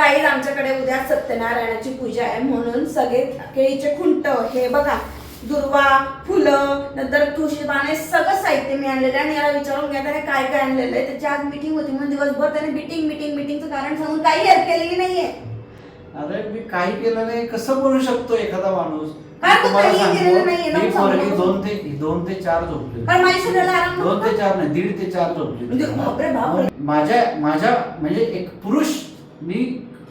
Guys आमच्याकडे उद्या सत्यनारायणाची पूजा आहे म्हणून सगळे केळीचे खुंट हे बघा दुर्वा फुलं नंतर तुळशीपाने सगळं साहित्य मी आणलेलं आहे आणि याला विचारून घ्या त्याने काय काय आणलेलं आहे. त्याची आज मीटिंग होती म्हणून दिवसभर त्याने मीटिंगचं कारण सांगून काही हेल्प केलेली नाहीये. अरे मी काही केलं नाही कसं बोलू शकतो एखादा माणूस. काय तू काही केलेलं नाहीये ना, मी पोरगी सांगू. 2 ते 4 झोपले. पण माझी शरीराला आराम 2 ते 4 नाही 1.5 ते 4 झोपले. म्हणजे बापरे बाप. माझ्या म्हणजे एक पुरुष मी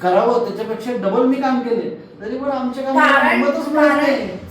करावं त्याच्यापेक्षा डबल मी काम केले तरी पण आमच्या कारण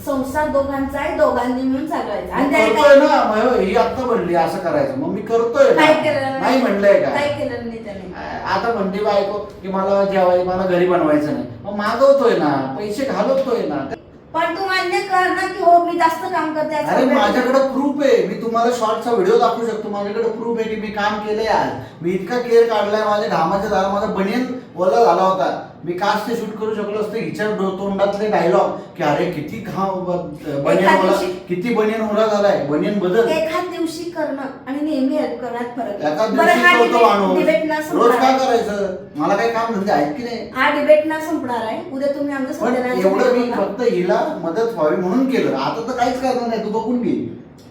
संसार दोघांचा आहे, दोघांनी मिळून चालवायचा. आणि करतोय ना ही आता म्हणली असं करायचं मग मी करतोय काय केलं नाही म्हणलंय का काय केलं नाही त्याने. आता म्हणते बायको की मला जेवायला मला घरी बनवायचं नाही मग मागवतोय ना पैसे घालवतोय ना. पण तू मान्य कर ना की हो मी जास्त काम करते. अरे माझ्याकडे प्रूफ आहे. मी तुम्हाला शॉर्टचा व्हिडिओ दाखवू शकतो. माझ्याकडे प्रूफ आहे की मी काम केलंय. आज मी इतका केअर काढलाय माझ्या घामाच्या दारा माझा बनियन ओला झाला होता. मी काच ते शूट करू शकलो असतो. हिच्या तोंडातले डायलॉग की अरे किती घाम बनियन ओला किती बनियन ओला झालाय बनियन बदल. एखाद दिवशी करणं आणि नेहमी हेल्प करण्यात फरक आहे. एखाद दिवशी करतो माणूस रोज काय करायचं. मला काही काम धंदे आहेत की नाही. हा डिबेट ना संपणार आहे उद्या तुम्ही आमचं पण एवढं मी फक्त हिला मदत व्हावी म्हणून केलं. आता तर काहीच करणार नाही. तू बघून घे.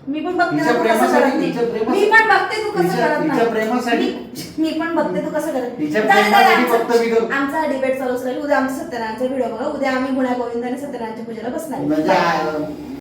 मी पण बघते तिच्या तू कसं प्रेमासाठी करत नाही. तिच्या प्रेमासाठी मी पण बघते तू कसं करत तिच्या नाही. प्रेमासाठी मी पण बघते तू कसं करत तिच्या प्रेमासाठी फक्त मी करतो. आमचा डिबेट चालूच राहील. उद्या आमचा सत्यनारायणचा व्हिडिओ बघा. उद्या आम्ही गुण्या गोविंदाने सत्यनारायणच्या पूजेला बसणार. म्हणजे